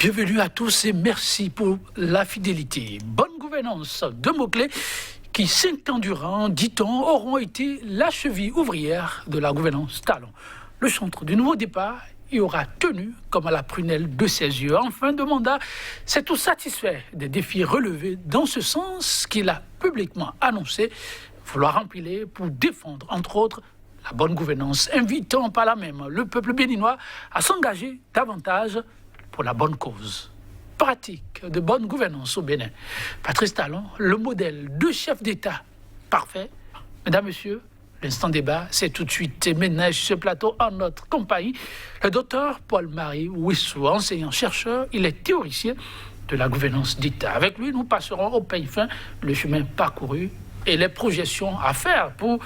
Bienvenue à tous et merci pour la fidélité. Bonne gouvernance, deux mots-clés qui, 5 ans durant, dit-on, auront été la cheville ouvrière de la gouvernance Talon. Le chantre du nouveau départ y aura tenu comme à la prunelle de ses yeux. En fin de mandat, c'est tout satisfait des défis relevés dans ce sens qu'il a publiquement annoncé vouloir empiler pour défendre, entre autres, la bonne gouvernance, invitant par là même le peuple béninois à s'engager davantage pour la bonne cause. Pratique de bonne gouvernance au Bénin. Patrice Talon, le modèle de chef d'État parfait. Mesdames, Messieurs, l'instant débat, c'est tout de suite ménage ce plateau en notre compagnie. Le docteur Paul-Marie Ouissou, enseignant-chercheur, il est théoricien de la gouvernance d'État. Avec lui, nous passerons au peigne fin le chemin parcouru et les projections à faire pour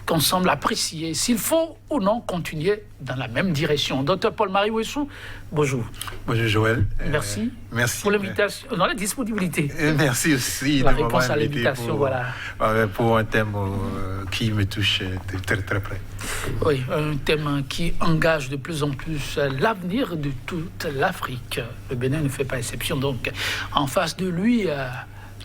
qu'on semble apprécier s'il faut ou non continuer dans la même direction. Docteur Paul-Marie Ouissou, bonjour. Bonjour Joël. Merci. Merci pour l'invitation, non, la disponibilité. Merci aussi la de réponse à l'invitation, voilà. Pour un thème qui me touche très très près. Oui, un thème qui engage de plus en plus l'avenir de toute l'Afrique. Le Bénin ne fait pas exception, donc en face de lui,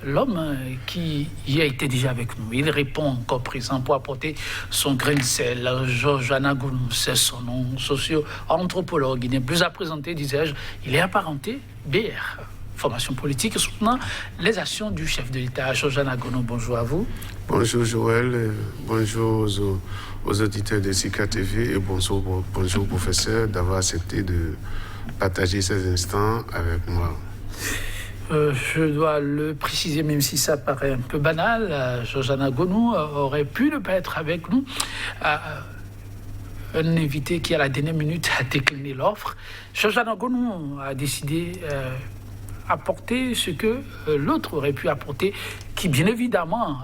l'homme qui y a été déjà avec nous. Il répond encore présent pour apporter son grain de sel. Georges Anagounou, c'est son nom, socio-anthropologue. Il n'est plus à présenter, disais-je. Il est apparenté BR, formation politique, soutenant les actions du chef de l'État. Georges Anagounou, bonjour à vous. Bonjour Joël, bonjour aux auditeurs de SICA TV et bonjour professeur d'avoir accepté de partager ces instants avec moi. Je dois le préciser, même si ça paraît un peu banal, Georges Anagounou aurait pu ne pas être avec nous. Un invité qui, à la dernière minute, a décliné l'offre. Georges Anagounou a décidé d'apporter ce que l'autre aurait pu apporter, qui, bien évidemment,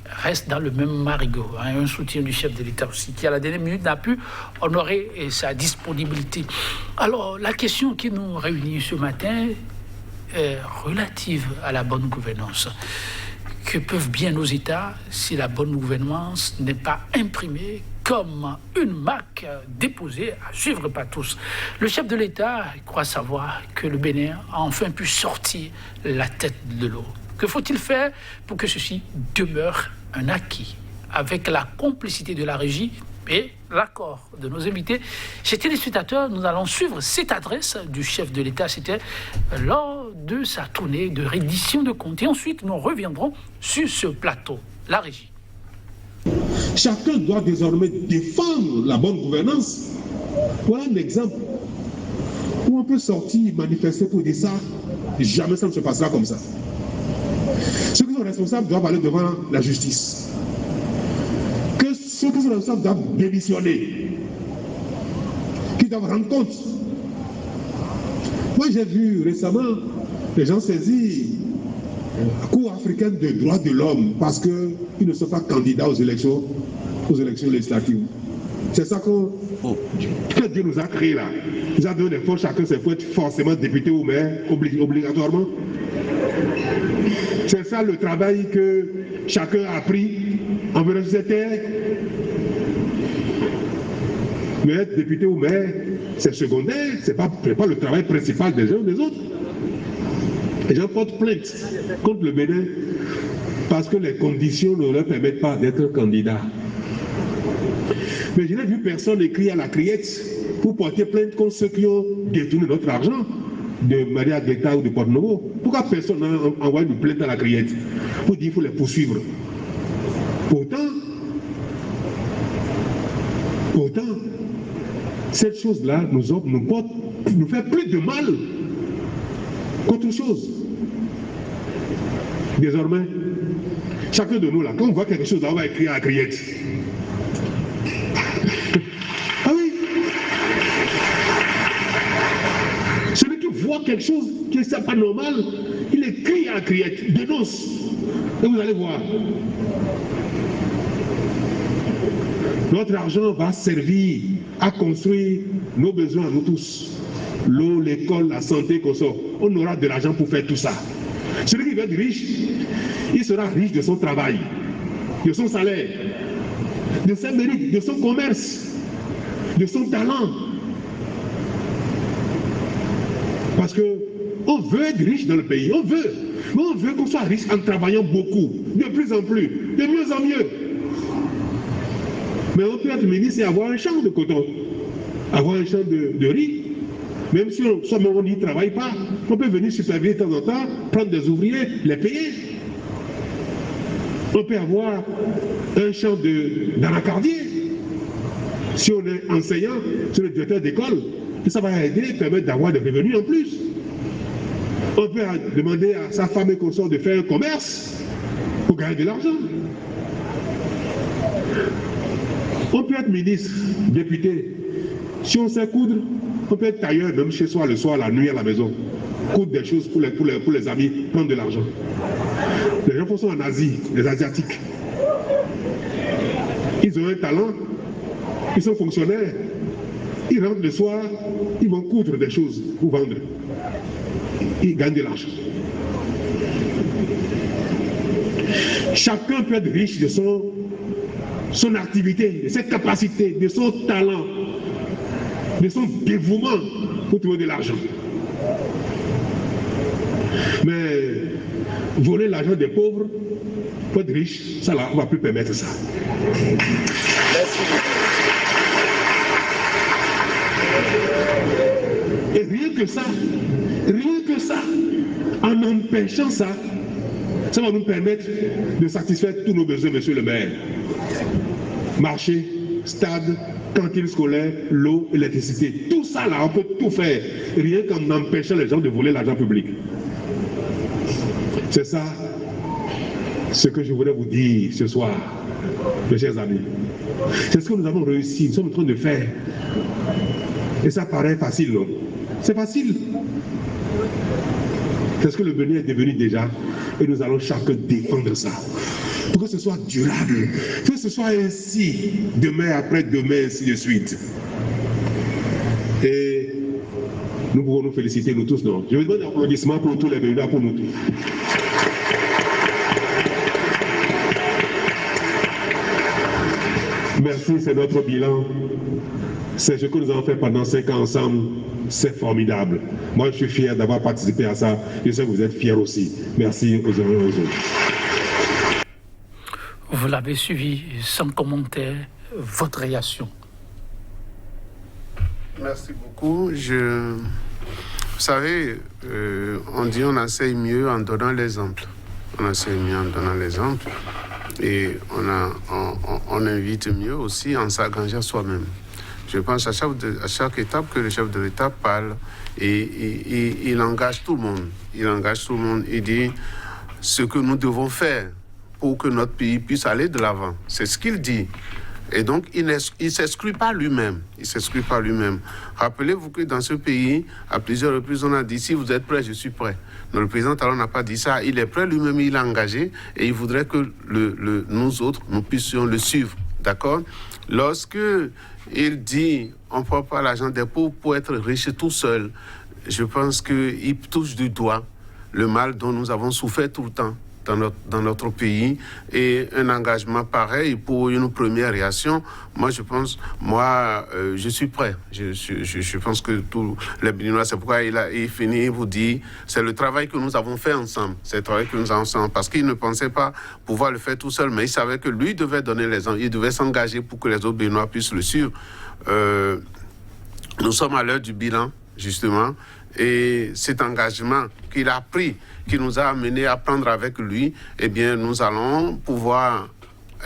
reste dans le même marigot. Un soutien du chef de l'État aussi, qui, à la dernière minute, n'a pu honorer sa disponibilité. Alors, la question qui nous réunit ce matin relative à la bonne gouvernance. Que peuvent bien nos États si la bonne gouvernance n'est pas imprimée comme une marque déposée à suivre par tous? Le chef de l'État croit savoir que le Bénin a enfin pu sortir la tête de l'eau. Que faut-il faire pour que ceci demeure un acquis? Avec la complicité de la régie et l'accord de nos invités, chez téléspectateurs, nous allons suivre cette adresse du chef de l'État. C'était lors de sa tournée de reddition de comptes. Et ensuite, nous reviendrons sur ce plateau, la régie. Chacun doit désormais défendre la bonne gouvernance. Voilà un exemple où on peut sortir, manifester pour dire ça. Jamais ça ne se passera comme ça. Ceux qui sont responsables doivent aller devant la justice. Ceux qui sont responsables doivent démissionner, qui doivent rendre compte. Moi, j'ai vu récemment les gens saisir la Cour africaine des droits de l'homme parce qu'ils ne sont pas candidats aux élections législatives. C'est ça que Dieu nous a créé là. Il nous a donné des forces, chacun s'est fait forcément député ou maire, obligatoirement. C'est ça le travail que chacun a appris envers cette terre. Mais être député ou maire, c'est secondaire, c'est pas le travail principal des uns ou des autres. Les gens portent plainte contre le Bénin parce que les conditions ne leur permettent pas d'être candidats. Mais je n'ai vu personne écrire à la criette pour porter plainte contre ceux qui ont détourné notre argent de Maria Guetta ou de Porto Novo. Pourquoi personne n'a envoyé une plainte à la criette pour dire qu'il faut les poursuivre? Pourtant, cette chose-là nous fait plus de mal qu'autre chose. Désormais, chacun de nous, là, quand on voit quelque chose, là, on va écrire à la criette. Ah oui. Celui qui voit quelque chose qui n'est pas normal, il écrit à la criette, dénonce. Et vous allez voir. Notre argent va servir à construire nos besoins à nous tous. L'eau, l'école, la santé, qu'on sort. On aura de l'argent pour faire tout ça. Celui qui veut être riche, il sera riche de son travail, de son salaire, de ses mérites, de son commerce, de son talent. Parce que On veut être riche dans le pays, on veut. Mais on veut qu'on soit riche en travaillant beaucoup, de plus en plus, de mieux en mieux. Mais on peut être ministre et avoir un champ de coton, avoir un champ de riz. Même si on n'y travaille pas, on peut venir superviser de temps en temps, prendre des ouvriers, les payer. On peut avoir un champ d'anacardier. Si on est enseignant, si on est directeur d'école, ça va aider, permettre d'avoir des revenus en plus. On peut demander à sa femme et consort de faire un commerce pour gagner de l'argent. On peut être ministre, député. Si on sait coudre, on peut être tailleur, même chez soi, le soir, la nuit à la maison. Coudre des choses pour les amis, prendre de l'argent. Les gens font ça en Asie, les Asiatiques. Ils ont un talent, ils sont fonctionnaires. Ils rentrent le soir, ils vont coudre des choses pour vendre. Ils gagnent de l'argent. Chacun peut être riche de son activité, de ses capacités, de son talent, de son dévouement pour trouver de l'argent. Mais voler l'argent des pauvres, pour être riche, ça là, on ne va plus permettre ça. Et rien que ça, en empêchant ça, ça va nous permettre de satisfaire tous nos besoins, monsieur le maire. Marché, stade, cantine scolaire, l'eau, l'électricité. Tout ça là, on peut tout faire, rien qu'en empêchant les gens de voler l'argent public. C'est ça ce que je voulais vous dire ce soir, mes chers amis. C'est ce que nous avons réussi, nous sommes en train de faire. Et ça paraît facile, non? C'est facile. C'est ce que le Bénin est devenu déjà. Et nous allons chacun défendre ça. Pour que ce soit durable. Que ce soit ainsi, demain, après-demain, ainsi de suite. Et nous pouvons nous féliciter, nous tous, non? Je vous demande un applaudissement pour tous les Béninois, pour nous tous. Merci, c'est notre bilan. C'est ce que nous avons fait pendant 5 ans ensemble. C'est formidable. Moi, je suis fier d'avoir participé à ça. Je sais que vous êtes fiers aussi. Merci aux uns et aux autres. Vous l'avez suivi sans commentaire. Votre réaction? Merci beaucoup. Vous savez, on dit on enseigne mieux en donnant l'exemple. On enseigne mieux en donnant l'exemple. Et on invite mieux aussi en s'engageant soi-même. Je pense à chaque étape que le chef de l'État parle et il engage tout le monde. Il engage tout le monde. Il dit ce que nous devons faire pour que notre pays puisse aller de l'avant. C'est ce qu'il dit. Et donc, il ne s'exclut pas lui-même. Il ne s'exclut pas lui-même. Rappelez-vous que dans ce pays, à plusieurs reprises, on a dit, si vous êtes prêts, je suis prêt. Mais le président Talon n'a pas dit ça. Il est prêt lui-même, il est engagé. Et il voudrait que nous autres, nous puissions le suivre. D'accord? Lorsque il dit, on ne prend pas l'argent des pauvres pour être riche tout seul, je pense qu'il touche du doigt le mal dont nous avons souffert tout le temps dans notre pays, et un engagement pareil pour une première réaction. Moi, je pense, je suis prêt. Je pense que tous les Béninois, c'est pourquoi il finit, il vous dit, c'est le travail que nous avons fait ensemble. C'est le travail que nous avons fait ensemble, parce qu'il ne pensait pas pouvoir le faire tout seul, mais il savait que lui devait donner l'exemple, il devait s'engager pour que les autres Béninois puissent le suivre. Nous sommes à l'heure du bilan, justement, et cet engagement qu'il a pris, qui nous a amené à prendre avec lui, eh bien, nous allons pouvoir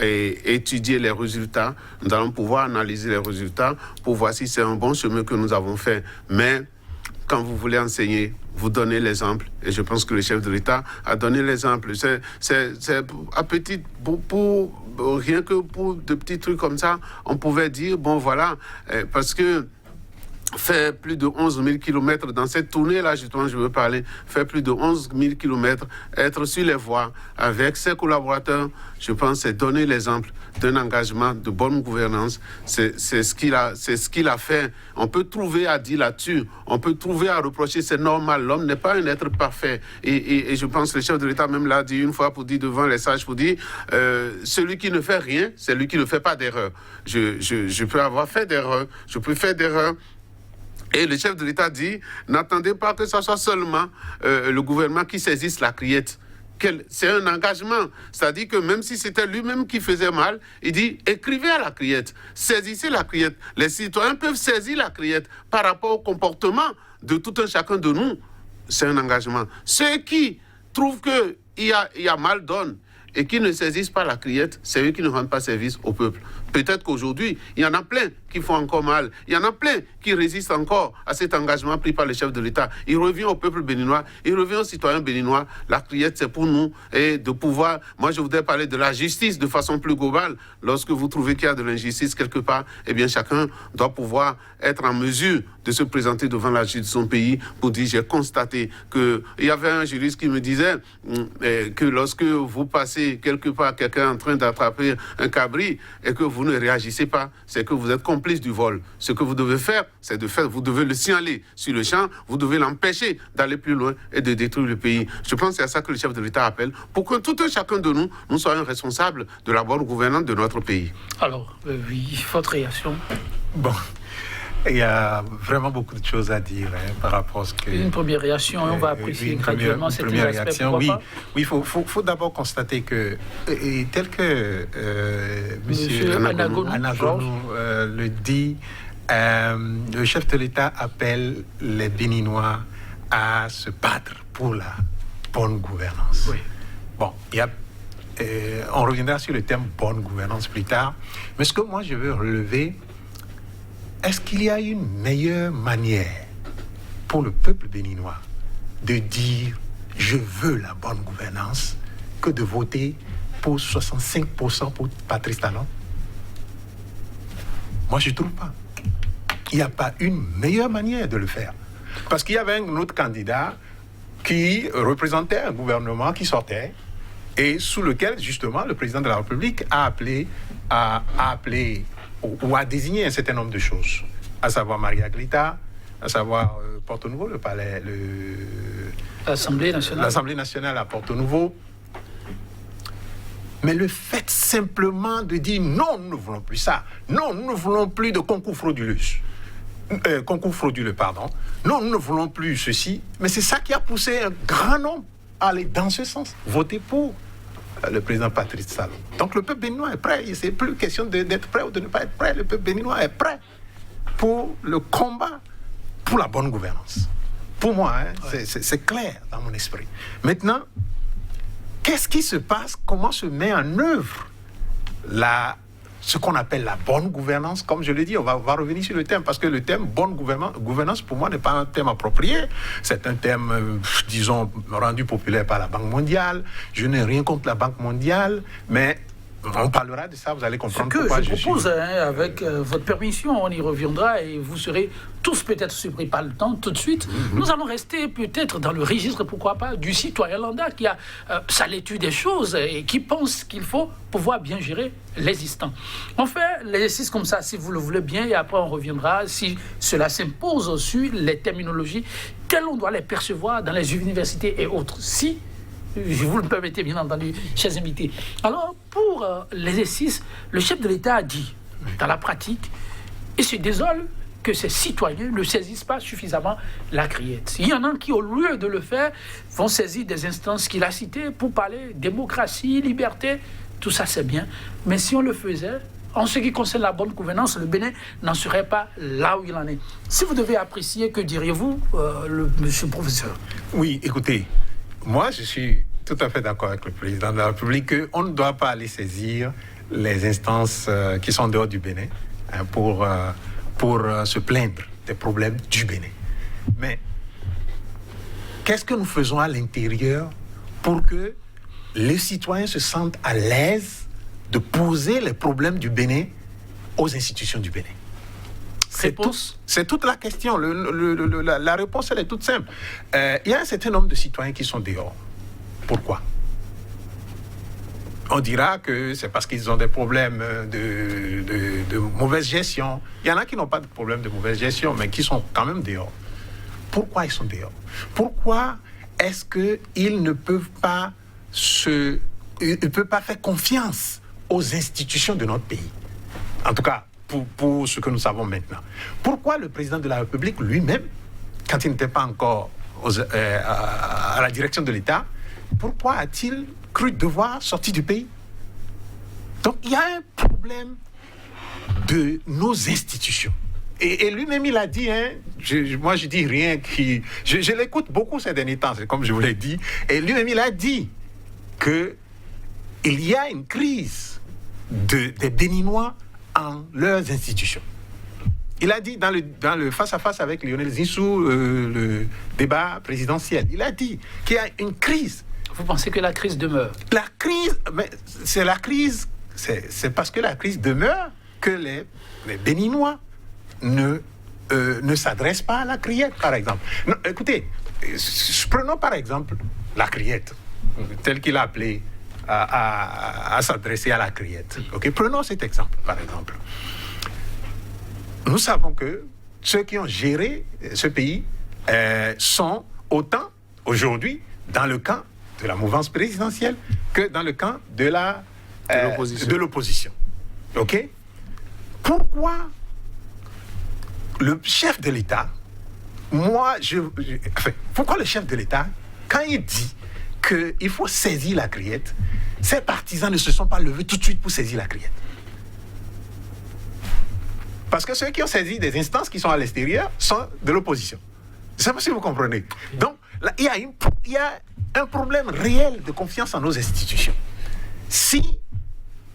étudier les résultats, nous allons pouvoir analyser les résultats pour voir si c'est un bon chemin que nous avons fait. Mais quand vous voulez enseigner, vous donnez l'exemple, et je pense que le chef de l'État a donné l'exemple. C'est à petite, rien que pour de petits trucs comme ça, on pouvait dire, bon voilà, parce que faire plus de 11 000 km dans cette tournée-là, justement, je veux parler, faire plus de 11 000 km, être sur les voies avec ses collaborateurs, je pense, c'est donner l'exemple d'un engagement de bonne gouvernance. C'est ce qu'il a fait. On peut trouver à dire là-dessus, on peut trouver à reprocher, c'est normal. L'homme n'est pas un être parfait. Et je pense que le chef de l'État même l'a dit une fois pour dire devant les sages, pour dire, celui qui ne fait rien, c'est lui qui ne fait pas d'erreur. Je peux avoir fait d'erreur, je peux faire d'erreur. Et le chef de l'État dit, n'attendez pas que ce soit seulement le gouvernement qui saisisse la criette. C'est un engagement. C'est-à-dire que même si c'était lui-même qui faisait mal, il dit, écrivez à la criette, saisissez la criette. Les citoyens peuvent saisir la criette par rapport au comportement de tout un chacun de nous. C'est un engagement. Ceux qui trouvent qu'il y a mal donne et qui ne saisissent pas la criette, c'est eux qui ne rendent pas service au peuple. Peut-être qu'aujourd'hui, il y en a plein qui font encore mal. Il y en a plein qui résistent encore à cet engagement pris par le chef de l'État. Il revient au peuple béninois, il revient aux citoyens béninois. La criette, c'est pour nous et de pouvoir... Moi, je voudrais parler de la justice de façon plus globale. Lorsque vous trouvez qu'il y a de l'injustice quelque part, eh bien, chacun doit pouvoir être en mesure de se présenter devant la justice de son pays pour dire, j'ai constaté que... Il y avait un juriste qui me disait que lorsque vous passez quelque part, quelqu'un en train d'attraper un cabri et que vous ne réagissez pas, c'est que vous êtes complice du vol. Ce que vous devez faire, c'est de faire, vous devez le signaler sur le champ, vous devez l'empêcher d'aller plus loin et de détruire le pays. Je pense que c'est à ça que le chef de l'État appelle, pour que tout un chacun de nous soyons responsables de la bonne gouvernance de notre pays. Alors, oui, votre réaction? Bon, il y a vraiment beaucoup de choses à dire par rapport à ce que... Une première réaction, on va apprécier graduellement cette réaction. Oui, il faut d'abord constater que, tel que M. Anagonou le dit, le chef de l'État appelle les Béninois à se battre pour la bonne gouvernance. Oui. Bon, on reviendra sur le terme bonne gouvernance plus tard, mais ce que moi je veux relever, est-ce qu'il y a une meilleure manière pour le peuple béninois de dire « je veux la bonne gouvernance » que de voter pour 65% pour Patrice Talon? Moi, je ne trouve pas. Il n'y a pas une meilleure manière de le faire. Parce qu'il y avait un autre candidat qui représentait un gouvernement qui sortait et sous lequel, justement, le président de la République a appelé ou a désigné un certain nombre de choses, à savoir Maria Glita, à savoir Porto Nouveau, le palais, l'Assemblée nationale à Porto Nouveau. Mais le fait simplement de dire non, nous ne voulons plus ça, non, nous ne voulons plus de concours frauduleux, non, nous ne voulons plus ceci, mais c'est ça qui a poussé un grand nombre à aller dans ce sens, voter pour le président Patrice Talon. Donc le peuple béninois est prêt. Ce n'est plus question d'être prêt ou de ne pas être prêt. Le peuple béninois est prêt pour le combat pour la bonne gouvernance. Pour moi, c'est clair dans mon esprit. Maintenant, qu'est-ce qui se passe? Comment se met en œuvre ce qu'on appelle la bonne gouvernance? Comme je l'ai dit, on va revenir sur le thème, parce que le thème bonne gouvernance, pour moi, n'est pas un thème approprié. C'est un thème, disons, rendu populaire par la Banque mondiale. Je n'ai rien contre la Banque mondiale, mais on parlera de ça, vous allez comprendre pourquoi je propose, avec votre permission, on y reviendra et vous serez tous peut-être surpris par le temps tout de suite. Nous allons rester peut-être dans le registre, pourquoi pas, du citoyen lambda qui a sa lecture des choses et qui pense qu'il faut pouvoir bien gérer l'existant. On fait l'exercice comme ça, si vous le voulez bien, et après on reviendra, si cela s'impose sur les terminologies, telles on doit les percevoir dans les universités et autres. Si je vous le permettez, bien entendu, chers invités. Alors, pour l'exercice, le chef de l'État a dit, dans la pratique, il se désole que ses citoyens ne saisissent pas suffisamment la criette. Il y en a qui, au lieu de le faire, vont saisir des instances qu'il a citées pour parler démocratie, liberté, tout ça c'est bien. Mais si on le faisait, en ce qui concerne la bonne gouvernance, le Bénin n'en serait pas là où il en est. Si vous devez apprécier, que diriez-vous, monsieur le professeur? Oui, écoutez, moi, je suis tout à fait d'accord avec le président de la République qu'on ne doit pas aller saisir les instances qui sont dehors du Bénin pour se plaindre des problèmes du Bénin. Mais qu'est-ce que nous faisons à l'intérieur pour que les citoyens se sentent à l'aise de poser les problèmes du Bénin aux institutions du Bénin? C'est toute la question. La réponse, elle est toute simple. Il y a un certain nombre de citoyens qui sont dehors. Pourquoi? On dira que c'est parce qu'ils ont des problèmes de mauvaise gestion. Il y en a qui n'ont pas de problème de mauvaise gestion, mais qui sont quand même dehors. Pourquoi ils sont dehors? Pourquoi est-ce qu'ils ne peuvent pas faire confiance aux institutions de notre pays? En tout cas, pour ce que nous savons maintenant. Pourquoi le président de la République lui-même, quand il n'était pas encore à la direction de l'État, pourquoi a-t-il cru devoir sortir du pays? Donc il y a un problème de nos institutions. Et lui-même, il a dit, moi je dis rien qui... Je l'écoute beaucoup ces derniers temps, comme je vous l'ai dit, et lui-même, il a dit qu'il y a une crise des Béninois en leurs institutions. Il a dit dans le face-à-face avec Lionel Zinsou, le débat présidentiel, il a dit qu'il y a une crise. Vous pensez que la crise demeure? La crise, mais c'est la crise, c'est parce que la crise demeure que les Béninois ne s'adressent pas à la criette, par exemple. Non, écoutez, prenons par exemple la criette, telle qu'il a appelé à s'adresser à la criette. Okay? Prenons cet exemple, par exemple. Nous savons que ceux qui ont géré ce pays sont autant aujourd'hui dans le camp de la mouvance présidentielle que dans le camp de l'opposition. OK? Pourquoi le chef de l'État, pourquoi le chef de l'État, quand il dit qu'il faut saisir la criette, ses partisans ne se sont pas levés tout de suite pour saisir la criette? Parce que ceux qui ont saisi des instances qui sont à l'extérieur sont de l'opposition. Je ne sais pas si vous comprenez. Donc, là, il y a un problème réel de confiance en nos institutions. Si,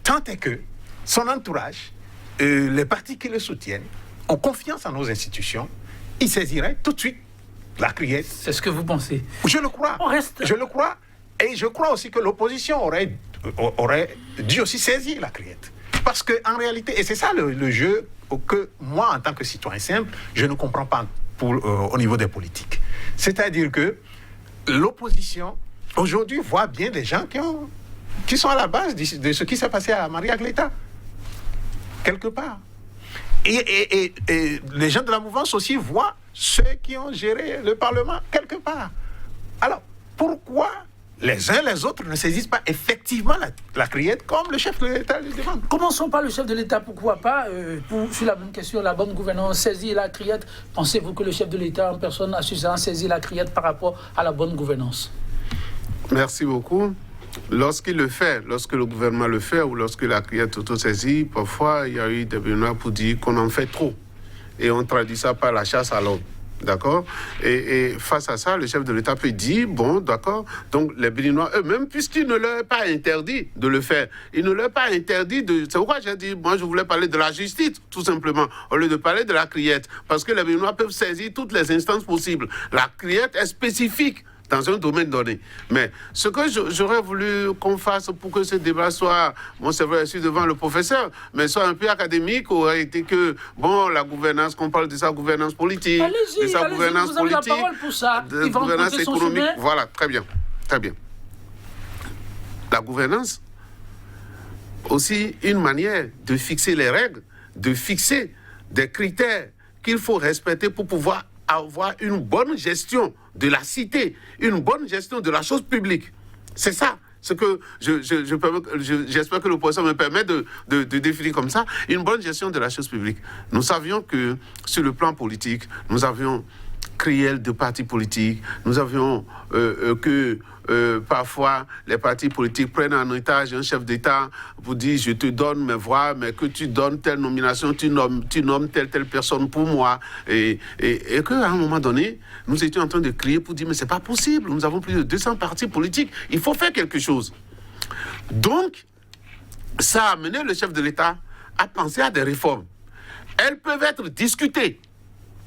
tant est que son entourage, les partis qui le soutiennent, ont confiance en nos institutions, ils saisiraient tout de suite la criette. C'est ce que vous pensez? Je le crois. Je le crois. Et je crois aussi que l'opposition aurait dû aussi saisir la criette. Parce qu'en réalité, et c'est ça le jeu que moi, en tant que citoyen simple, je ne comprends pas au niveau des politiques. C'est-à-dire que l'opposition, aujourd'hui, voit bien des gens qui sont à la base de ce qui s'est passé à Maria-Gleta, quelque part. Et les gens de la mouvance aussi voient ceux qui ont géré le Parlement, quelque part. Alors, pourquoi les uns les autres ne saisissent pas effectivement la criette comme le chef de l'État le demande? Commençons par le chef de l'État, pourquoi pas, sur la bonne question, la bonne gouvernance, saisir la criette. Pensez-vous que le chef de l'État en personne a suffisamment saisi la criette par rapport à la bonne gouvernance? Merci beaucoup. Lorsqu'il le fait, lorsque le gouvernement le fait ou lorsque la criette est auto-saisie, parfois il y a eu des Béninois pour dire qu'on en fait trop. Et on traduit ça par la chasse à l'homme. D'accord? Et face à ça, le chef de l'État peut dire, bon, d'accord, donc les Béninois eux-mêmes, puisqu'il ne leur est pas interdit de le faire, il ne leur est pas interdit de... C'est pourquoi j'ai dit, moi je voulais parler de la justice, tout simplement, au lieu de parler de la criette, parce que les Béninois peuvent saisir toutes les instances possibles. La criette est spécifique dans un domaine donné. Mais ce que j'aurais voulu qu'on fasse pour que ce débat soit, bon c'est vrai, je suis devant le professeur, mais soit un peu académique, aurait été que, bon, la gouvernance, qu'on parle de sa gouvernance politique, de sa gouvernance politique, de gouvernance économique. Voilà, très bien, très bien. La gouvernance, aussi une manière de fixer les règles, de fixer des critères qu'il faut respecter pour pouvoir avoir une bonne gestion de la cité, une bonne gestion de la chose publique. C'est ça, ce que j'espère que le professeur me permet de définir comme ça, une bonne gestion de la chose publique. Nous savions que sur le plan politique, nous avions criel de partis politiques, nous avions parfois les partis politiques prennent en otage un chef d'État pour dire je te donne mes voix, mais que tu donnes telle nomination, tu nommes telle personne pour moi, et qu'à un moment donné, nous étions en train de crier pour dire mais c'est pas possible, nous avons plus de 200 partis politiques, il faut faire quelque chose. Donc, ça a amené le chef de l'État à penser à des réformes. Elles peuvent être discutées.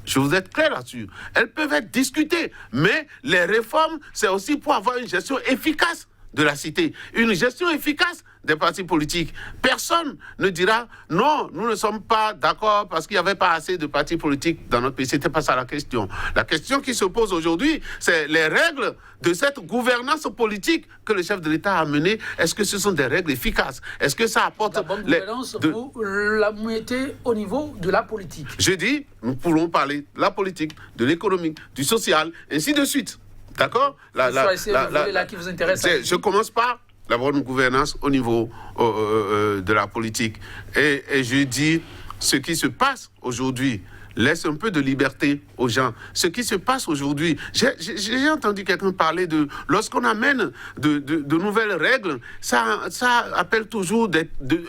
Je vous ai clair là-dessus. Elles peuvent être discutées, mais les réformes, c'est aussi pour avoir une gestion efficace de la cité, une gestion efficace des partis politiques. Personne ne dira non, nous ne sommes pas d'accord parce qu'il n'y avait pas assez de partis politiques dans notre pays. C'était pas ça la question. La question qui se pose aujourd'hui, c'est les règles de cette gouvernance politique que le chef de l'État a menée. Est-ce que ce sont des règles efficaces? Est-ce que ça apporte... La bonne gouvernance, vous la mettez au niveau de la politique. Je dis, nous pouvons parler de la politique, de l'économique, du social, ainsi de suite. D'accord? Qui vous intéresse. Je commence par la bonne gouvernance au niveau de la politique. Et je dis, ce qui se passe aujourd'hui laisse un peu de liberté aux gens. Ce qui se passe aujourd'hui, j'ai entendu quelqu'un parler de... Lorsqu'on amène de nouvelles règles, ça appelle toujours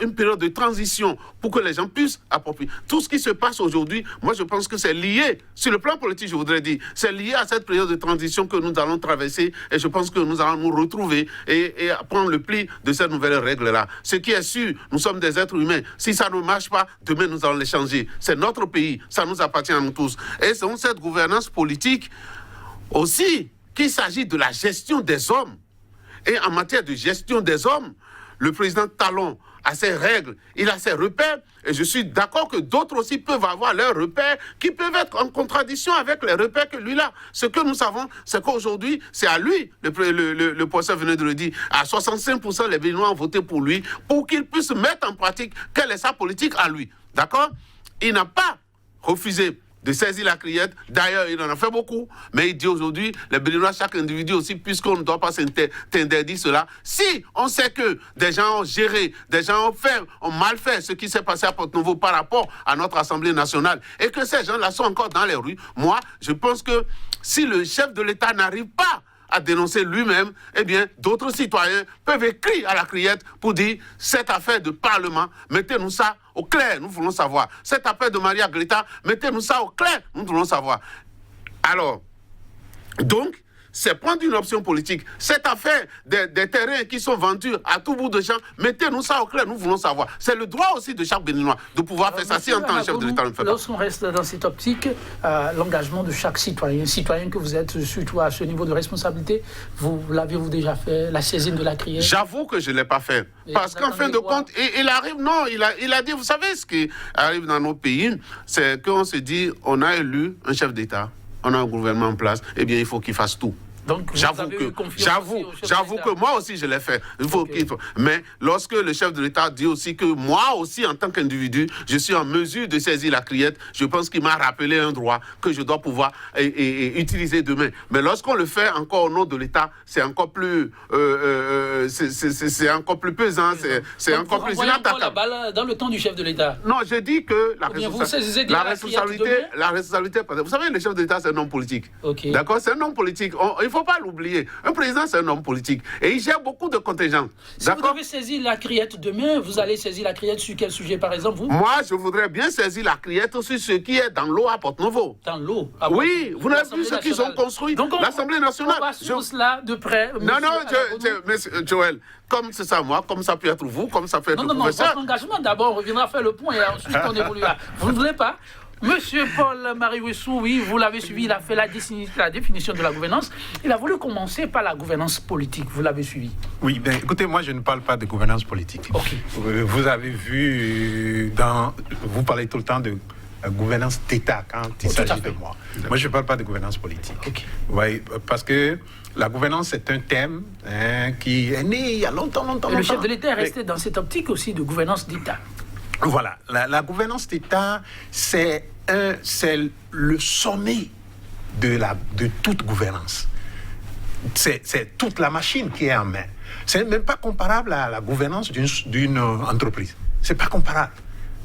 une période de transition pour que les gens puissent approprier. Tout ce qui se passe aujourd'hui, moi je pense que c'est lié, sur le plan politique je voudrais dire, c'est lié à cette période de transition que nous allons traverser et je pense que nous allons nous retrouver et prendre le pli de ces nouvelles règles-là. Ce qui est sûr, nous sommes des êtres humains. Si ça ne marche pas, demain nous allons les changer. C'est notre pays, ça nous appartient à nous tous. Et c'est cette gouvernance politique aussi qu'il s'agit de la gestion des hommes. Et en matière de gestion des hommes, le président Talon a ses règles, il a ses repères, et je suis d'accord que d'autres aussi peuvent avoir leurs repères qui peuvent être en contradiction avec les repères que lui a. Ce que nous savons, c'est qu'aujourd'hui, c'est à lui, le professeur venait de le dire, à 65% les Béninois ont voté pour lui, pour qu'il puisse mettre en pratique quelle est sa politique à lui. D'accord? Il n'a pas refusé de saisir la criette. D'ailleurs, il en a fait beaucoup. Mais il dit aujourd'hui, les Béninois, chaque individu aussi, puisqu'on ne doit pas s'interdire cela. Si on sait que des gens ont géré, des gens ont mal fait ce qui s'est passé à Porto-Novo par rapport à notre Assemblée nationale, et que ces gens-là sont encore dans les rues, moi, je pense que si le chef de l'État n'arrive pas à dénoncer lui-même, eh bien, d'autres citoyens peuvent écrire à la criette pour dire cette affaire de Parlement, mettez-nous ça au clair, nous voulons savoir. Cette affaire de Maria Greta, mettez-nous ça au clair, nous voulons savoir. Alors, donc, c'est prendre une option politique. Cette affaire des terrains qui sont vendus à tout bout de champ, mettez-nous ça au clair, nous voulons savoir. C'est le droit aussi de chaque Béninois de pouvoir faire ça si en tant que chef de l'État ne fait pas. Lorsqu'on reste dans cette optique, l'engagement de chaque citoyen que vous êtes, surtout à ce niveau de responsabilité, vous l'avez-vous déjà fait, la saisine de la criée? J'avoue que je ne l'ai pas fait. Parce qu'en fin de compte, il arrive, non, il a dit, vous savez ce qui arrive dans nos pays, c'est qu'on se dit, on a élu un chef d'État, on a un gouvernement en place, eh bien il faut qu'il fasse tout. Donc, j'avoue que moi aussi je l'ai fait. Mais lorsque le chef de l'État dit aussi que moi aussi en tant qu'individu, je suis en mesure de saisir la criette, je pense qu'il m'a rappelé un droit que je dois pouvoir utiliser demain. Mais lorsqu'on le fait encore au nom de l'État, c'est encore plus, c'est encore plus pesant, c'est encore plus inattaquable. La balle dans le temps du chef de l'État. Non, je dis que la responsabilité, vous savez, le chef de l'État c'est un homme politique. Okay. D'accord, c'est un homme politique. Il ne faut pas l'oublier. Un président, c'est un homme politique. Et il gère beaucoup de contingents. Si vous devez saisir la criette demain, vous allez saisir la criette sur quel sujet, par exemple, vous? Moi, je voudrais bien saisir la criette sur ce qui est dans l'eau à Porto-Novo. Dans l'eau? Oui, vous n'avez vu ce qu'ils ont construit. L'Assemblée nationale. On va suivre cela de près. Non, monsieur Joël, comme c'est ça moi, comme ça peut être vous, comme ça peut être le professeur. Votre engagement, d'abord, on reviendra faire le point et ensuite on évoluera. Vous ne voulez pas? Monsieur Paul-Marie Ouessou, oui, vous l'avez suivi, il a fait la définition de la gouvernance. Il a voulu commencer par la gouvernance politique, vous l'avez suivi. Oui, ben, écoutez, moi je ne parle pas de gouvernance politique. Okay. Vous avez vu, vous parlez tout le temps de gouvernance d'État quand il s'agit de moi. Moi je ne parle pas de gouvernance politique. Okay. Vous voyez, parce que la gouvernance c'est un thème qui est né il y a longtemps. Et le chef de l'État est resté dans cette optique aussi de gouvernance d'État. Voilà, la gouvernance d'État, c'est le sommet de toute gouvernance. C'est toute la machine qui est en main. C'est même pas comparable à la gouvernance d'une entreprise. C'est pas comparable.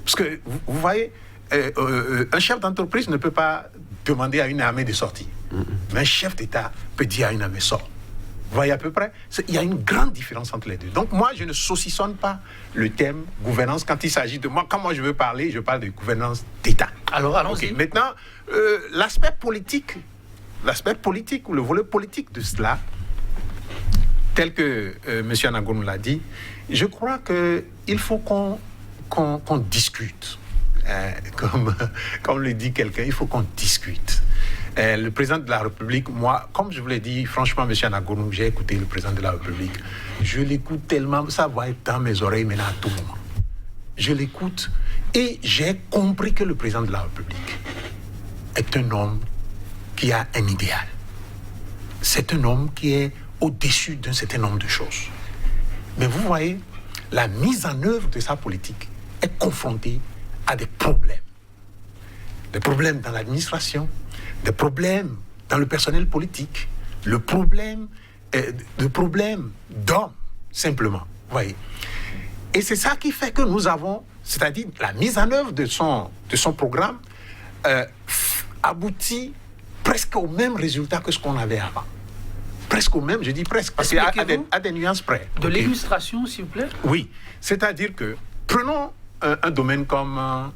Parce que, vous voyez, un chef d'entreprise ne peut pas demander à une armée de sortir. Mais un chef d'État peut dire à une armée sort. Vous voyez à peu près, il y a une grande différence entre les deux. Donc moi, je ne saucissonne pas le thème gouvernance quand il s'agit de moi. Quand moi je veux parler, je parle de gouvernance d'État. Alors allons-y. Okay. Maintenant, l'aspect politique ou le volet politique de cela, tel que M. Anagonou l'a dit, je crois qu'il faut qu'on discute. Comme le dit quelqu'un, il faut qu'on discute. Le président de la République, moi, comme je vous l'ai dit, franchement, M. Anagonou, j'ai écouté le président de la République. Je l'écoute tellement, ça va être dans mes oreilles maintenant à tout moment. Je l'écoute et j'ai compris que le président de la République est un homme qui a un idéal. C'est un homme qui est au-dessus d'un certain nombre de choses. Mais vous voyez, la mise en œuvre de sa politique est confrontée à des problèmes. Des problèmes dans l'administration, des problèmes dans le personnel politique, le problème d'hommes, simplement. Vous voyez. Et c'est ça qui fait que nous avons c'est-à-dire la mise en œuvre de son programme, aboutit presque au même résultat que ce qu'on avait avant. Presque au même, je dis presque, parce qu'il y a des nuances près. De l'illustration, s'il vous plaît. Oui, c'est-à-dire que, prenons un domaine comme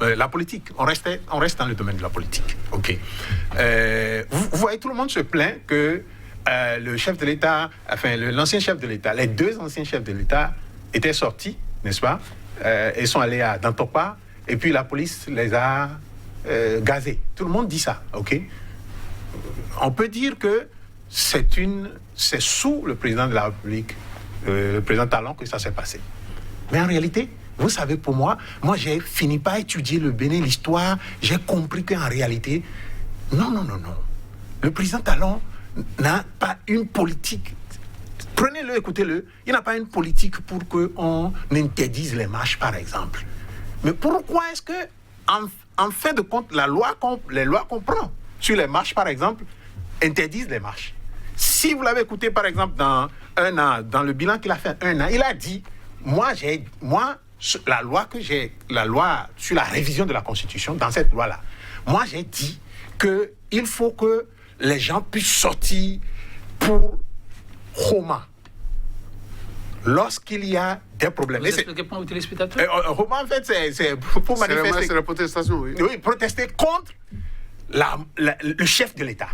la politique. On reste dans le domaine de la politique. OK. Vous voyez, tout le monde se plaint que le chef de l'État, enfin, l'ancien chef de l'État, les deux anciens chefs de l'État étaient sortis, n'est-ce pas? Ils sont allés à Dantopa, et puis la police les a gazés. Tout le monde dit ça, OK? On peut dire que c'est sous le président de la République, le président Talon, que ça s'est passé. Mais en réalité, vous savez, pour moi, j'ai fini par étudier le Bénin, l'histoire, j'ai compris qu'en réalité, non. Le président Talon n'a pas une politique. Prenez-le, écoutez-le. Il n'a pas une politique pour qu'on interdise les marches, par exemple. Mais pourquoi est-ce que, en fin de compte, les lois qu'on prend sur les marches, par exemple, interdisent les marches? Si vous l'avez écouté, par exemple, dans le bilan qu'il a fait 1 an, il a dit, la loi sur la révision de la Constitution, dans cette loi-là, moi j'ai dit qu'il faut que les gens puissent sortir pour Roma lorsqu'il y a des problèmes. Vous expliquez pour nos téléspectateurs? Roma, en fait, c'est pour manifester. C'est la protestation, oui. Oui, protester contre le chef de l'État,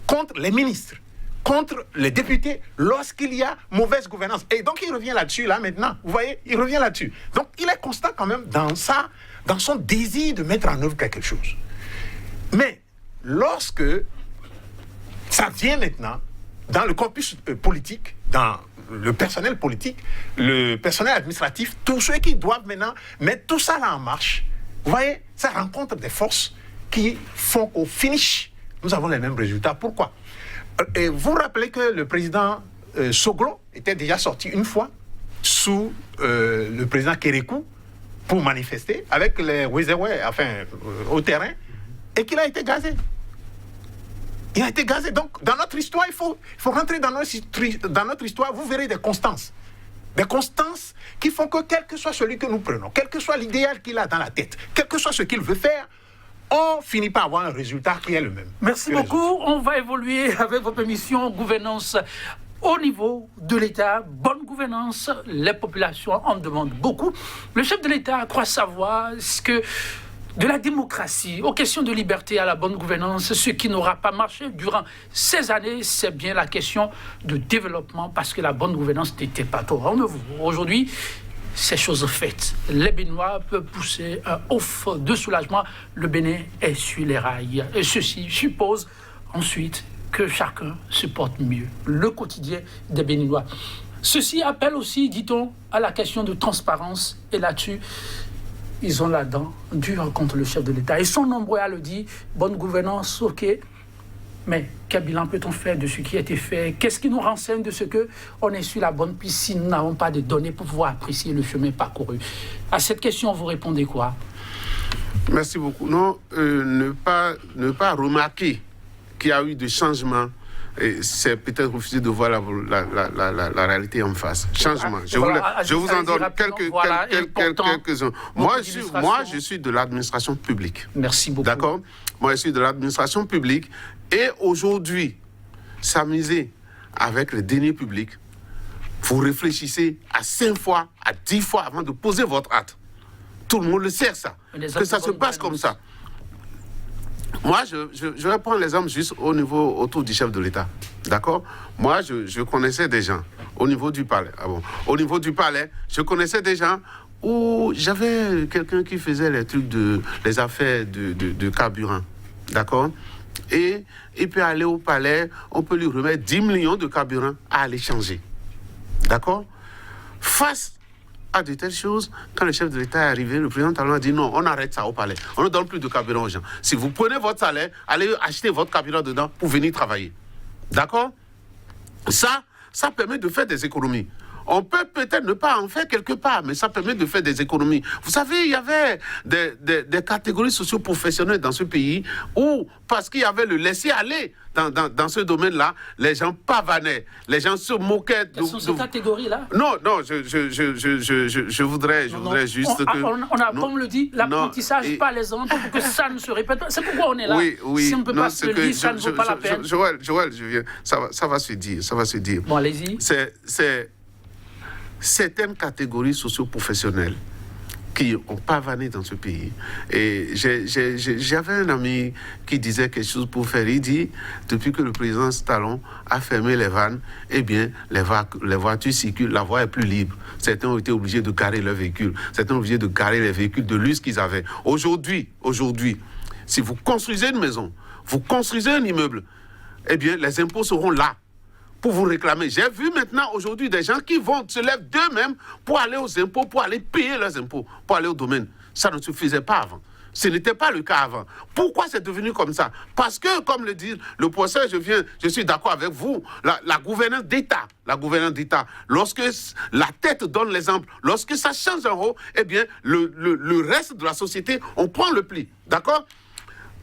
contre les ministres, contre les députés lorsqu'il y a mauvaise gouvernance. Et donc, il revient là-dessus, là, maintenant. Vous voyez, il revient là-dessus. Donc, il est constant quand même dans son désir de mettre en œuvre quelque chose. Mais, lorsque ça vient maintenant dans le corpus politique, dans le personnel politique, le personnel administratif, tous ceux qui doivent maintenant mettre tout ça là en marche, vous voyez, ça rencontre des forces qui font qu'au finish, nous avons les mêmes résultats. Pourquoi? Et vous rappelez que le président Soglo était déjà sorti une fois sous le président Kérékou pour manifester avec les Wézéwé, au terrain, et qu'il a été gazé. Il a été gazé. Donc, dans notre histoire, il faut rentrer dans notre histoire, vous verrez des constances. Des constances qui font que, quel que soit celui que nous prenons, quel que soit l'idéal qu'il a dans la tête, quel que soit ce qu'il veut faire, on finit par avoir un résultat qui est le même. Merci beaucoup. On va évoluer avec votre émission Gouvernance au niveau de l'État. Bonne gouvernance, les populations en demandent beaucoup. Le chef de l'État croit savoir ce que de la démocratie aux questions de liberté à la bonne gouvernance, ce qui n'aura pas marché durant ces années, c'est bien la question de développement, parce que la bonne gouvernance n'était pas au rendez-vous. Aujourd'hui, ces choses faites, les Béninois peuvent pousser un ouf de soulagement. Le Bénin est sur les rails. Et ceci suppose ensuite que chacun supporte mieux le quotidien des Béninois. Ceci appelle aussi, dit-on, à la question de transparence. Et là-dessus, ils ont la dent dure contre le chef de l'État. Ils sont nombreux à le dire. Bonne gouvernance, ok. Mais quel bilan peut-on faire de ce qui a été fait? Qu'est-ce qui nous renseigne de ce qu'on est sur la bonne piste si nous n'avons pas de données pour pouvoir apprécier le chemin parcouru? À cette question, vous répondez quoi? Merci beaucoup. Non, ne pas remarquer qu'il y a eu des changements, c'est peut-être refuser de voir la réalité en face. Changement. Je vous en donne quelques-uns. Moi, je suis de l'administration publique. Merci beaucoup. D'accord? Moi, je suis de l'administration publique. Et aujourd'hui, s'amuser avec les deniers publics, vous réfléchissez à 5 fois, à 10 fois avant de poser votre acte. Tout le monde le sait, ça. Que ça se passe comme ça. Moi, je vais prendre l'exemple juste autour du chef de l'État. D'accord? Moi, je connaissais des gens au niveau du palais. Ah bon? Au niveau du palais, je connaissais des gens où j'avais quelqu'un qui faisait les affaires de carburant. D'accord? Et il peut aller au palais, on peut lui remettre 10 millions de carburant à aller changer. D'accord? Face à de telles choses, quand le chef de l'État est arrivé, le président Talon a dit non, on arrête ça au palais. On ne donne plus de carburant aux gens. Si vous prenez votre salaire, allez acheter votre carburant dedans pour venir travailler. D'accord? Ça permet de faire des économies. on peut peut-être ne pas en faire quelque part, mais ça permet de faire des économies. Vous savez, il y avait des catégories socio-professionnelles dans ce pays où, parce qu'il y avait le laisser-aller dans ce domaine-là, les gens pavanaient, les gens se moquaient. Quelles sont ces catégories-là? Non, je voudrais juste que... On a, comme on le dit, l'apprentissage par les autres pour que ça ne se répète pas. C'est pourquoi on est là. Oui, si on ne peut pas se le dire, ça ne vaut pas la peine. Joël, je viens. Ça va se dire. Bon, allez-y. C'est certaines catégories socio-professionnelles qui ont pavané dans ce pays. Et j'avais un ami qui disait quelque chose pour faire. Il dit, depuis que le président Talon a fermé les vannes, eh bien, les voitures circulent, la voie est plus libre. Certains ont été obligés de garer leurs véhicules. Certains ont été obligés de garer les véhicules de luxe qu'ils avaient. Aujourd'hui, si vous construisez une maison, vous construisez un immeuble, eh bien, les impôts seront là pour vous réclamer. J'ai vu maintenant aujourd'hui des gens qui se lèvent d'eux-mêmes pour aller aux impôts, pour aller payer leurs impôts, pour aller au domaine. Ça ne se faisait pas avant. Ce n'était pas le cas avant. Pourquoi c'est devenu comme ça? Parce que, comme le dit le professeur, je suis d'accord avec vous, la gouvernance d'État, lorsque la tête donne l'exemple, lorsque ça change en haut, eh bien, le reste de la société, on prend le pli. D'accord?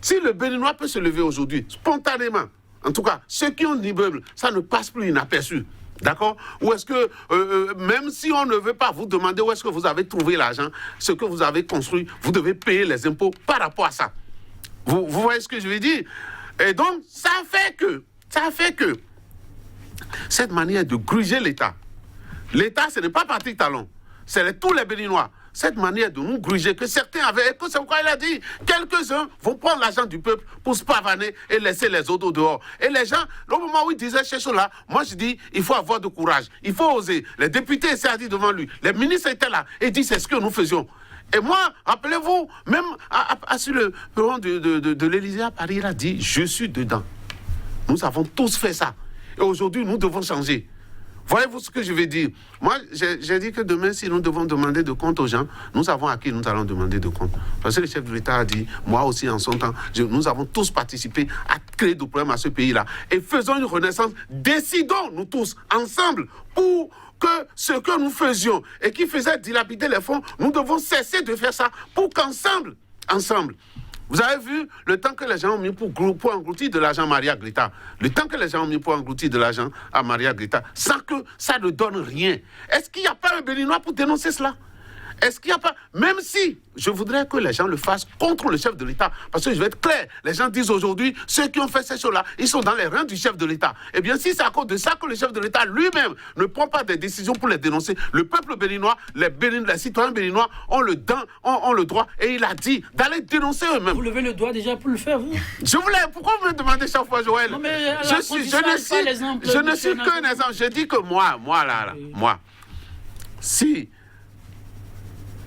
Si le Béninois peut se lever aujourd'hui, spontanément, en tout cas, ceux qui ont l'immeuble, ça ne passe plus inaperçu. D'accord? Ou est-ce que, même si on ne veut pas vous demander où est-ce que vous avez trouvé l'argent, ce que vous avez construit, vous devez payer les impôts par rapport à ça. Vous voyez ce que je veux dire? Et donc, ça fait que cette manière de gruger l'État, ce n'est pas Patrick Talon, c'est tous les Béninois. Cette manière de nous gruger que certains avaient, et que c'est pourquoi il a dit, quelques-uns vont prendre l'argent du peuple pour se pavaner et laisser les autres au dehors. Et les gens, au moment où il disait ces choses-là, moi je dis, il faut avoir de courage, il faut oser. Les députés étaient dit devant lui, les ministres étaient là, et dit c'est ce que nous faisions. Et moi, rappelez-vous, même sur le perron de l'Élysée à Paris, il a dit, je suis dedans. Nous avons tous fait ça. Et aujourd'hui, nous devons changer. Voyez-vous ce que je veux dire? Moi, j'ai dit que demain, si nous devons demander de compte aux gens, nous savons à qui nous allons demander de compte. Parce que le chef de l'État a dit, moi aussi en son temps, nous avons tous participé à créer des problèmes à ce pays-là. Et faisons une renaissance, décidons nous tous, ensemble, pour que ce que nous faisions et qui faisait dilapider les fonds, nous devons cesser de faire ça pour qu'ensemble, vous avez vu le temps que les gens ont mis pour engloutir de l'argent à Maria Greta. Le temps que les gens ont mis pour engloutir de l'argent à Maria Greta, sans que ça ne donne rien. Est-ce qu'il n'y a pas un Béninois pour dénoncer cela? Est-ce qu'il n'y a pas... Même si je voudrais que les gens le fassent contre le chef de l'État, parce que je vais être clair, les gens disent aujourd'hui, ceux qui ont fait ces choses-là, ils sont dans les reins du chef de l'État. Eh bien, si c'est à cause de ça que le chef de l'État lui-même ne prend pas des décisions pour les dénoncer, le peuple béninois, les citoyens béninois ont le droit, et il a dit d'aller dénoncer eux-mêmes. Vous levez le doigt déjà pour le faire, vous? Pourquoi vous me demandez chaque fois, Joël? Non, mais je ne suis qu'un exemple. Je dis que moi, si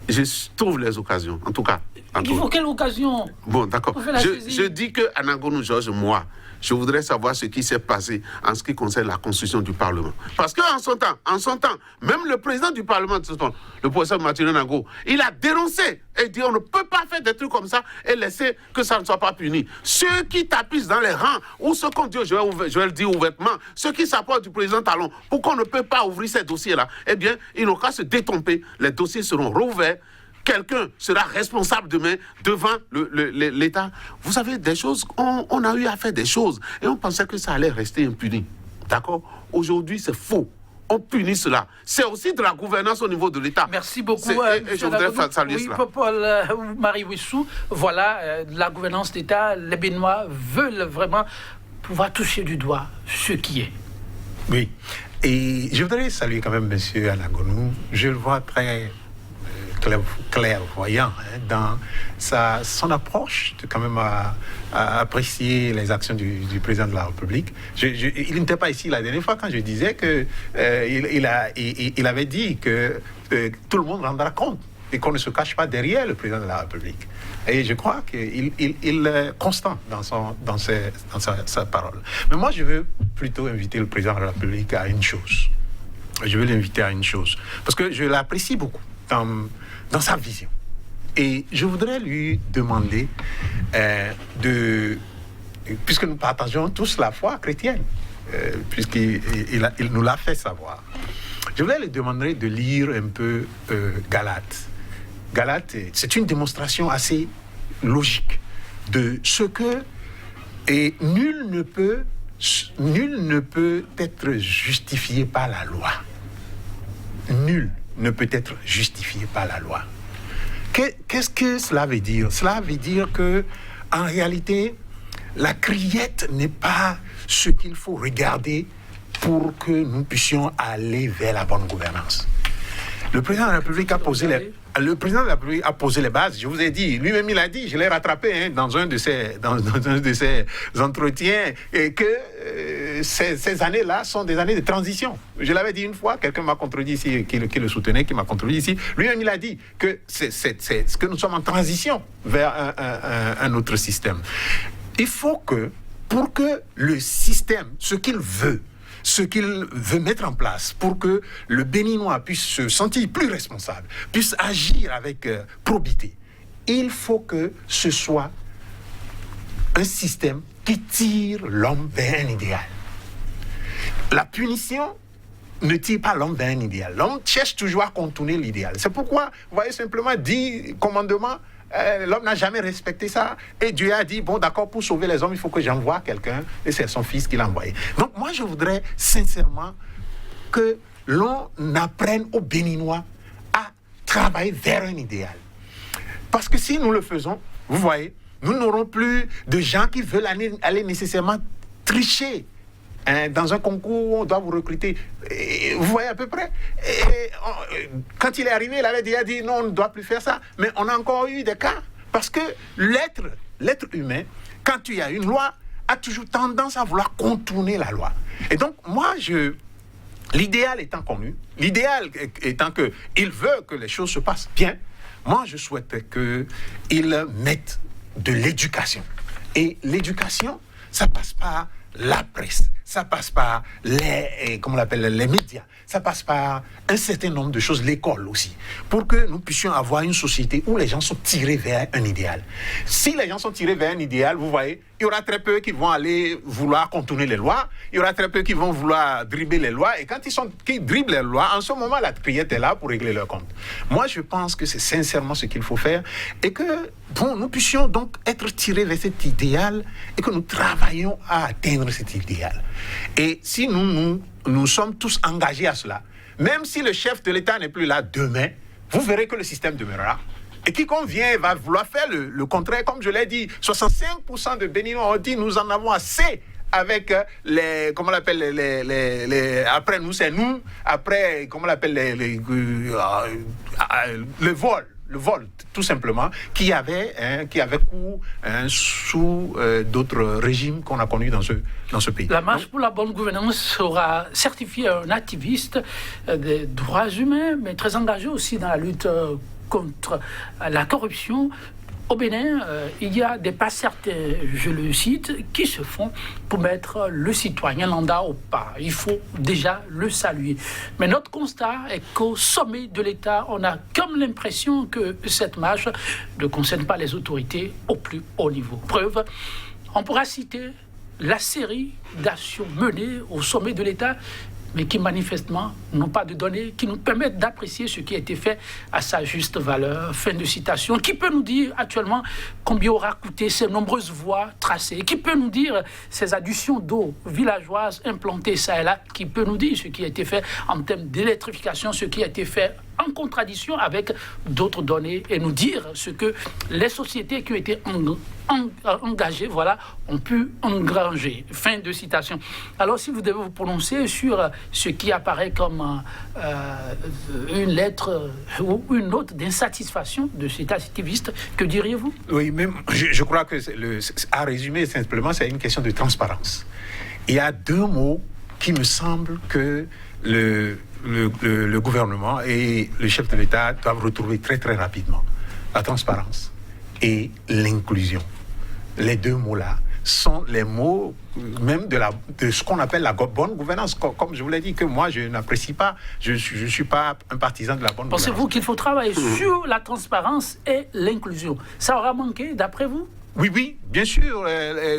je trouve les occasions, en tout cas. Il faut quelle occasion? Bon, d'accord. Je dis que Anangonou Georges, moi, je voudrais savoir ce qui s'est passé en ce qui concerne la construction du Parlement. Parce qu'en son temps, même le président du Parlement, le professeur Mathieu Nango, il a dénoncé et dit on ne peut pas faire des trucs comme ça et laisser que ça ne soit pas puni. Ceux qui tapissent dans les rangs, ou ceux qu'on dit, je vais le dire ouvertement, ceux qui s'apportent du président Talon, pour qu'on ne peut pas ouvrir ces dossiers-là, eh bien, ils n'ont qu'à se détromper, les dossiers seront rouverts. Quelqu'un sera responsable demain devant l'État. Vous savez, des choses, on a eu à faire des choses et on pensait que ça allait rester impuni. D'accord? Aujourd'hui, c'est faux. On punit cela. C'est aussi de la gouvernance au niveau de l'État. Merci beaucoup. Et je voudrais saluer cela. Paul-Marie Wissou, voilà, la gouvernance d'État, les Béninois veulent vraiment pouvoir toucher du doigt ce qui est. Oui. Et je voudrais saluer quand même M. Anangonou. Je le vois très... clairvoyant dans son approche de quand même à apprécier les actions du président de la République. Il n'était pas ici la dernière fois quand je disais que il avait dit que tout le monde rendra compte et qu'on ne se cache pas derrière le président de la République. Et je crois qu'il est constant dans sa parole. Mais moi, je veux plutôt inviter le président de la République à une chose. Je veux l'inviter à une chose. Parce que je l'apprécie beaucoup dans sa vision. Et je voudrais lui demander puisque nous partageons tous la foi chrétienne, puisqu'il nous l'a fait savoir, Je voulais lui demander de lire un peu Galates. Galates, c'est une démonstration assez logique de ce que nul ne peut être justifié par la loi. Nul ne peut être justifié par la loi. Qu'est-ce que cela veut dire? Cela veut dire que, en réalité, la criette n'est pas ce qu'il faut regarder pour que nous puissions aller vers la bonne gouvernance. Le président de la République a posé les bases. Je vous ai dit, lui-même il a dit, je l'ai rattrapé dans un de ses entretiens, et que ces années-là sont des années de transition. Je l'avais dit une fois, quelqu'un m'a contredit ici, qui le soutenait, qui m'a contredit ici. Lui-même il a dit que que nous sommes en transition vers un autre système. Il faut que, pour que le système, ce qu'il veut mettre en place pour que le Béninois puisse se sentir plus responsable, puisse agir avec probité, il faut que ce soit un système qui tire l'homme vers un idéal. La punition ne tire pas l'homme vers un idéal. L'homme cherche toujours à contourner l'idéal. C'est pourquoi, vous voyez, simplement 10 commandements, l'homme n'a jamais respecté ça. Et Dieu a dit, bon d'accord, pour sauver les hommes, il faut que j'envoie quelqu'un. Et c'est son fils qui l'a envoyé. Donc moi, je voudrais sincèrement que l'on apprenne aux Béninois à travailler vers un idéal. Parce que si nous le faisons, vous voyez, nous n'aurons plus de gens qui veulent aller nécessairement tricher dans un concours où on doit vous recruter. Et vous voyez à peu près. Quand il est arrivé, il avait déjà dit non, on ne doit plus faire ça. Mais on a encore eu des cas. Parce que l'être humain, quand il y a une loi, a toujours tendance à vouloir contourner la loi. Et donc, moi, l'idéal étant connu, l'idéal étant qu'il veut que les choses se passent bien, moi, je souhaite qu'il mette de l'éducation. Et l'éducation, ça passe par la presse, ça passe par les médias, ça passe par un certain nombre de choses, l'école aussi, pour que nous puissions avoir une société où les gens sont tirés vers un idéal. Si les gens sont tirés vers un idéal, vous voyez, il y aura très peu qui vont aller vouloir contourner les lois, il y aura très peu qui vont vouloir dribbler les lois, et quand qui dribblent les lois, en ce moment, la criette est là pour régler leur compte. Moi, je pense que c'est sincèrement ce qu'il faut faire, et que, nous puissions donc être tirés vers cet idéal, et que nous travaillions à atteindre cet idéal. Et si nous sommes tous engagés à cela, même si le chef de l'État n'est plus là demain, vous verrez que le système demeurera. Et quiconque vient va vouloir faire le contraire. Comme je l'ai dit, 65% de Béninois ont dit nous en avons assez avec les après nous c'est nous, après le vol, tout simplement, qui avait cours sous d'autres régimes qu'on a connus dans ce pays. La marche pour la bonne gouvernance sera certifiée un activiste des droits humains, mais très engagé aussi dans la lutte contre la corruption. Au Bénin, il y a des pas certains, je le cite, qui se font pour mettre le citoyen lambda au pas. Il faut déjà le saluer. Mais notre constat est qu'au sommet de l'État, on a comme l'impression que cette marche ne concerne pas les autorités au plus haut niveau. Preuve, on pourra citer la série d'actions menées au sommet de l'État, mais qui manifestement n'ont pas de données qui nous permettent d'apprécier ce qui a été fait à sa juste valeur. Fin de citation. Qui peut nous dire actuellement combien aura coûté ces nombreuses voies tracées? Qui peut nous dire ces additions d'eau villageoises implantées ça et là? Qui peut nous dire ce qui a été fait en termes d'électrification, ce qui a été fait en contradiction avec d'autres données, et nous dire ce que les sociétés qui ont été engagées, ont pu engranger. Fin de citation. Alors, si vous devez vous prononcer sur ce qui apparaît comme une lettre ou une note d'insatisfaction de cet activiste, que diriez-vous? Oui, même, je crois que, à résumer simplement, c'est une question de transparence. Il y a deux mots qui me semblent que le gouvernement et le chef de l'État doivent retrouver très très rapidement: la transparence et l'inclusion. Les deux mots-là sont les mots même de ce qu'on appelle la bonne gouvernance. Comme je vous l'ai dit, que moi je n'apprécie pas, je ne suis pas un partisan de la bonne gouvernance. Pensez-vous qu'il faut travailler sur la transparence et l'inclusion? Ça aura manqué, d'après vous? Oui, bien sûr,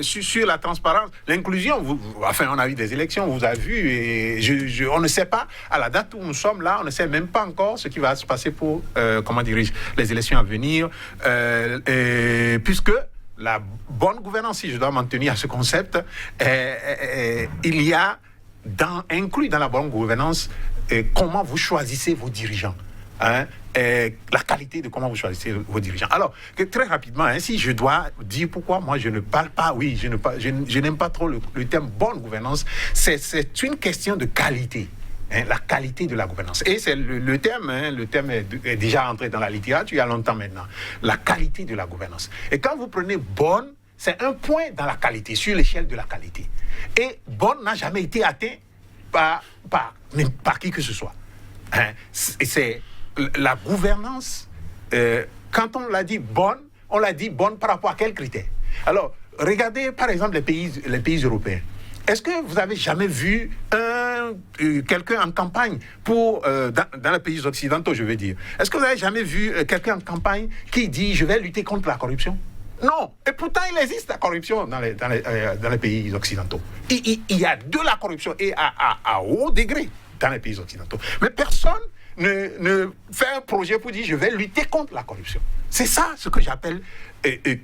sur la transparence, l'inclusion, enfin, on a eu des élections, vous avez vu, et on ne sait pas, à la date où nous sommes là, on ne sait même pas encore ce qui va se passer pour, les élections à venir, puisque la bonne gouvernance, si je dois m'en tenir à ce concept, il y a inclus dans la bonne gouvernance comment vous choisissez vos dirigeants. La qualité de comment vous choisissez vos dirigeants. Alors, très rapidement, si je dois dire pourquoi moi je ne parle pas, je n'aime pas trop le terme bonne gouvernance, c'est une question de qualité. La qualité de la gouvernance. Et c'est le terme est déjà entré dans la littérature il y a longtemps maintenant. La qualité de la gouvernance. Et quand vous prenez bonne, c'est un point dans la qualité, sur l'échelle de la qualité. Et bonne n'a jamais été atteint par qui que ce soit. C'est la gouvernance, quand on l'a dit bonne par rapport à quels critères? Alors, regardez par exemple les pays européens. Est-ce que vous avez jamais vu quelqu'un en campagne dans les pays occidentaux, je veux dire? Est-ce que vous avez jamais vu quelqu'un en campagne qui dit « je vais lutter contre la corruption » ? Non. Et pourtant, il existe la corruption dans les pays occidentaux. Il y a de la corruption et à haut degré dans les pays occidentaux. Mais personne ne fait un projet pour dire « je vais lutter contre la corruption ». C'est ça ce que j'appelle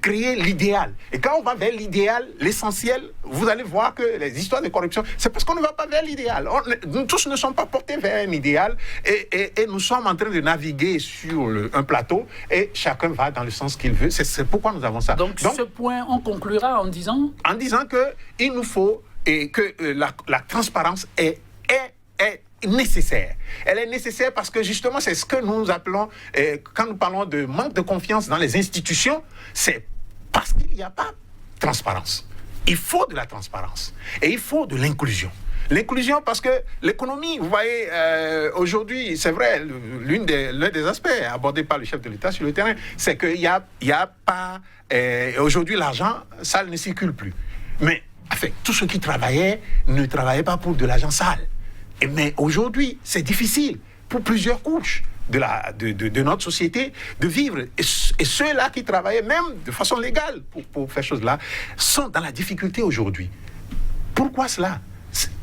créer l'idéal. Et quand on va vers l'idéal, l'essentiel, vous allez voir que les histoires de corruption, c'est parce qu'on ne va pas vers l'idéal. Nous tous ne sommes pas portés vers un idéal et nous sommes en train de naviguer sur un plateau et chacun va dans le sens qu'il veut. C'est pourquoi nous avons ça. Donc ce point, on conclura en disant qu'il nous faut et que la transparence est nécessaire. Elle est nécessaire parce que justement c'est ce que nous appelons, quand nous parlons de manque de confiance dans les institutions, c'est parce qu'il n'y a pas de transparence. Il faut de la transparence et il faut de l'inclusion. L'inclusion parce que l'économie, vous voyez, aujourd'hui, c'est vrai, l'un des aspects abordés par le chef de l'État sur le terrain, c'est qu'il y a pas... aujourd'hui, l'argent sale ne circule plus. Mais enfin, tous ceux qui travaillaient ne travaillaient pas pour de l'argent sale. Mais aujourd'hui, c'est difficile pour plusieurs couches de notre société de vivre. Et ceux-là qui travaillaient même de façon légale pour faire choses là sont dans la difficulté aujourd'hui. Pourquoi cela?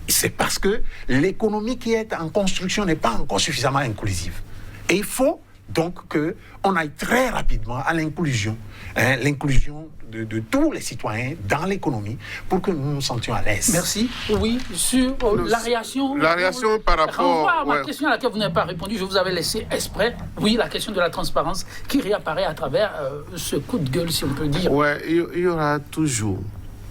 C'est parce que l'économie qui est en construction n'est pas encore suffisamment inclusive. Et il faut donc qu'on aille très rapidement à l'inclusion, l'inclusion de tous les citoyens dans l'économie pour que nous nous sentions à l'aise. Merci. Oui, sur la réaction. La réaction par rapport à ma question à laquelle vous n'avez pas répondu, je vous avais laissé exprès. Oui, la question de la transparence qui réapparaît à travers ce coup de gueule, si on peut dire. Oui, il y aura toujours,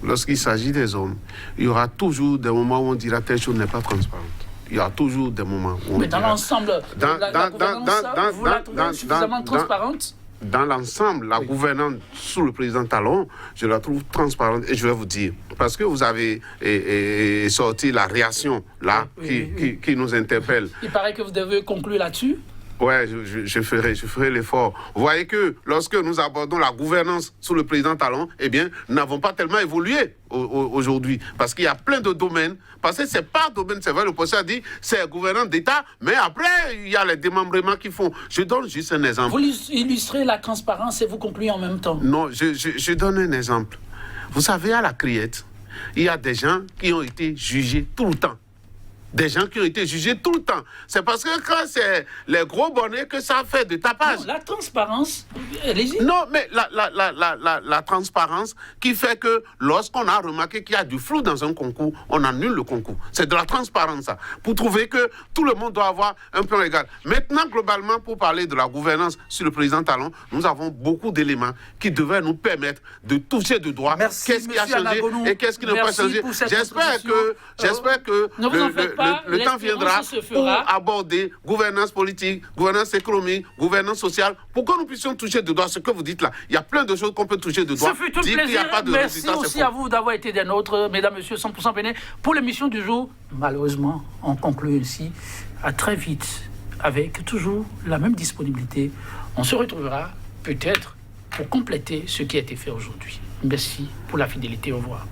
lorsqu'il s'agit des hommes, il y aura toujours des moments où on dira telle chose n'est pas transparente. Il y a toujours des moments où... Mais dans l'ensemble, la gouvernance, vous la trouvez suffisamment transparente? Dans l'ensemble, la gouvernance sous le président Talon, je la trouve transparente et je vais vous dire, parce que vous avez sorti la réaction là qui nous interpelle. Il paraît que vous devez conclure là-dessus. Ouais, je ferai l'effort. Vous voyez que lorsque nous abordons la gouvernance sous le président Talon, eh bien, nous n'avons pas tellement évolué aujourd'hui. Parce qu'il y a plein de domaines. Parce que c'est pas un domaine, c'est vrai, le professeur a dit, c'est gouvernance d'État, mais après, il y a les démembrements qui font. Je donne juste un exemple. Vous illustrez la transparence et vous concluez en même temps. Non, je donne un exemple. Vous savez, à la Criette, il y a des gens qui ont été jugés tout le temps. Des gens qui ont été jugés tout le temps. C'est parce que quand c'est les gros bonnets que ça fait de tapage. Non, la transparence, allez-y. Non, mais la transparence qui fait que lorsqu'on a remarqué qu'il y a du flou dans un concours, on annule le concours. C'est de la transparence, ça. Pour trouver que tout le monde doit avoir un plan légal. Maintenant, globalement, pour parler de la gouvernance sur le président Talon, nous avons beaucoup d'éléments qui devraient nous permettre de toucher de doigt qu'est-ce qui a changé et qu'est-ce qui n'a pas changé. J'espère que le temps viendra pour aborder gouvernance politique, gouvernance économique, gouvernance sociale, pour que nous puissions toucher de doigt ce que vous dites là. Il y a plein de choses qu'on peut toucher de doigt. Ce fut un plaisir. Merci aussi à vous d'avoir été des nôtres, mesdames, messieurs, 100% Bénin. Pour l'émission du jour, malheureusement, on conclut ainsi. À très vite, avec toujours la même disponibilité. On se retrouvera peut-être pour compléter ce qui a été fait aujourd'hui. Merci pour la fidélité. Au revoir.